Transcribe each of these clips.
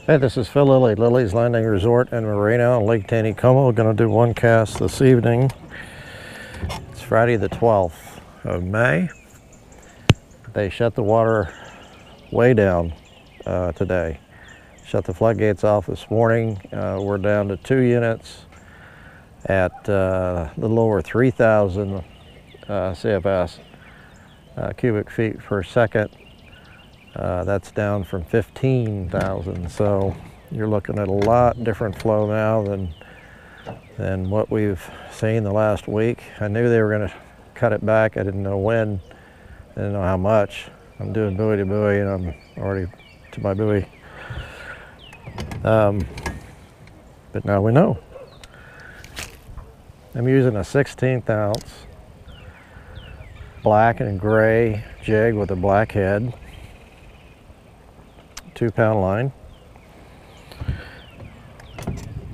Hey, this is Phil Lilley, Lilley's Landing Resort and Marina on Lake Taneycomo. We're going to do one cast this evening. It's Friday the 12th of May. They shut the water way down today. Shut the floodgates off this morning. We're down to 2 units at a little over 3,000 CFS, cubic feet per second. That's down from 15,000, so you're looking at a lot different flow now than what we've seen the last week. I knew they were going to cut it back. I didn't know when, I didn't know how much. I'm doing buoy to buoy and I'm already to my buoy. But now we know. I'm using a 16th ounce black and gray jig with a black head. 2-pound line.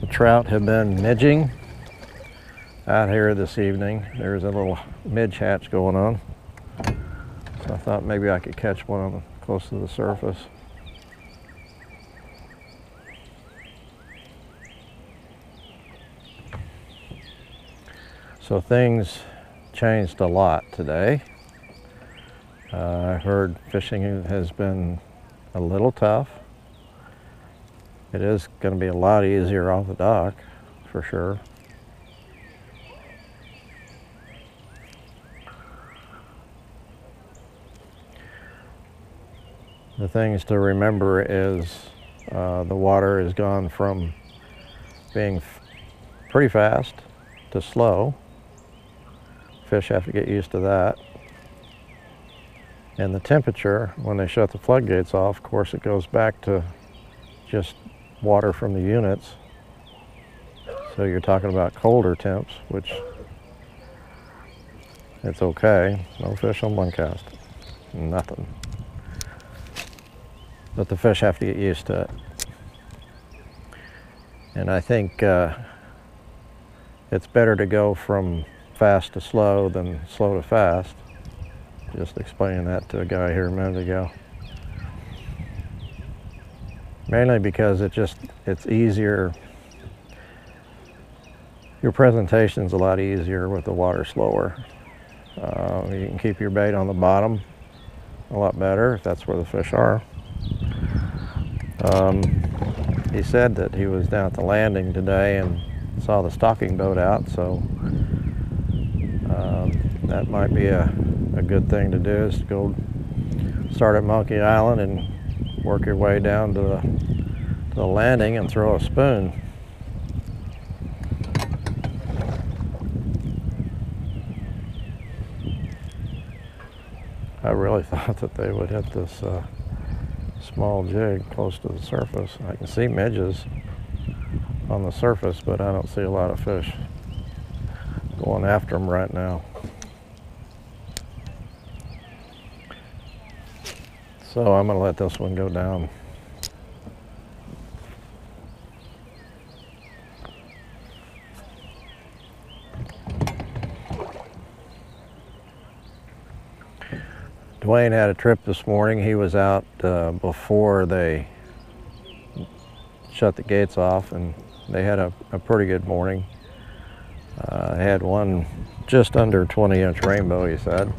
The trout have been midging out here this evening. There's a little midge hatch going on. So I thought maybe I could catch one of them close to the surface. So things changed a lot today. I heard fishing has been a little tough. It is going to be a lot easier off the dock, for sure. The things to remember is the water has gone from being pretty fast to slow. Fish have to get used to that. And the temperature, when they shut the floodgates off, of course it goes back to just water from the units. So you're talking about colder temps, which it's okay. No fish on one cast. Nothing. But the fish have to get used to it. And I think it's better to go from fast to slow than slow to fast. Just explaining that to a guy here a minute ago. Mainly because it's easier. Your presentation's a lot easier with the water slower. You can keep your bait on the bottom a lot better if that's where the fish are. He said that he was down at the landing today and saw the stocking boat out, so that might be a good thing to do, is to go start at Monkey Island and work your way down to the landing and throw a spoon. I really thought that they would hit this small jig close to the surface. I can see midges on the surface, but I don't see a lot of fish going after them right now. So I'm going to let this one go down. Dwayne had a trip this morning. He was out before they shut the gates off, and they had a pretty good morning. They had one just under 20-inch rainbow, he said.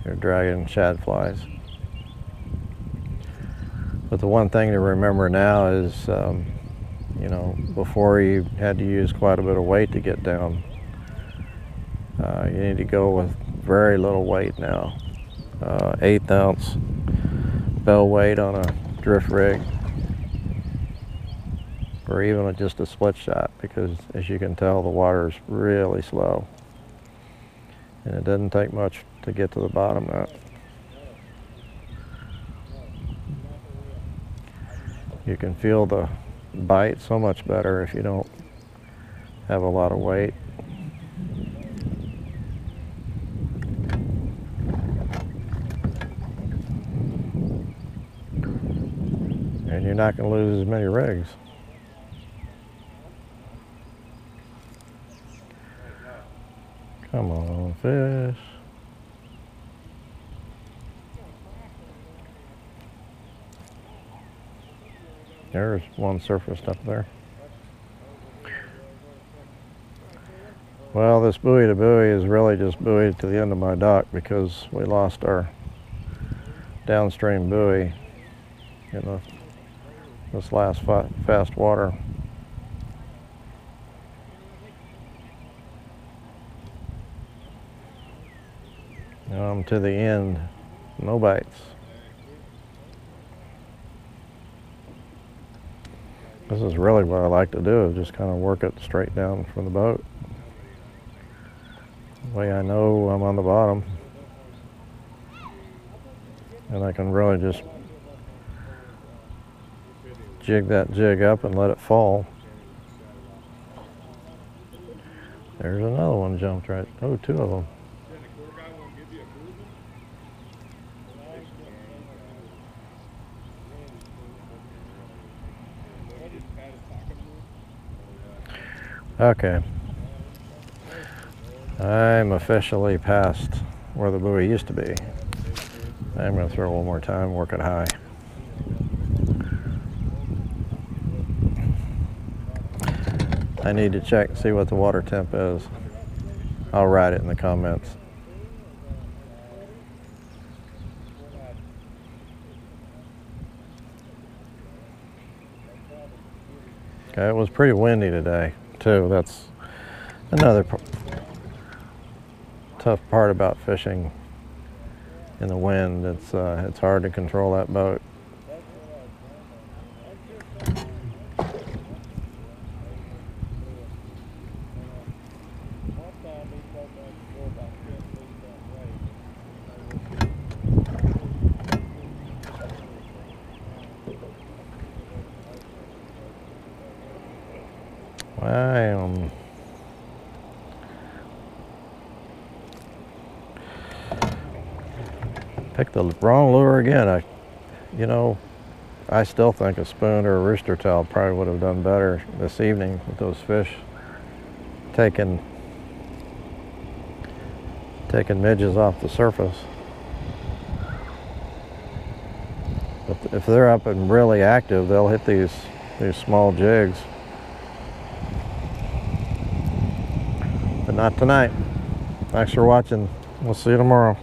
They're dragging shad flies. But the one thing to remember now is, you know, before you had to use quite a bit of weight to get down, you need to go with very little weight now. 1/8 ounce bell weight on a drift rig, or even just a split shot, because as you can tell, the water is really slow. And it doesn't take much to get to the bottom of it. You can feel the bite so much better if you don't have a lot of weight. And you're not going to lose as many rigs. Come on, fish. There's one surfaced up there. Well, this buoy to buoy is really just buoyed to the end of my dock because we lost our downstream buoy in this last fast water. Now I'm to the end, no bites. This is really what I like to do, is just kind of work it straight down from the boat. That way I know I'm on the bottom. And I can really just jig that jig up and let it fall. There's another one jumped right, oh, two of them. Okay, I'm officially past where the buoy used to be. I'm going to throw one more time, work it high. I need to check and see what the water temp is. I'll write it in the comments. Okay, it was pretty windy today too. That's another tough part about fishing in the wind. It's hard to control that boat. I picked the wrong lure again. I still think a spoon or a rooster tail probably would have done better this evening with those fish taking midges off the surface. But if they're up and really active, they'll hit these small jigs. But not tonight. Thanks for watching. We'll see you tomorrow.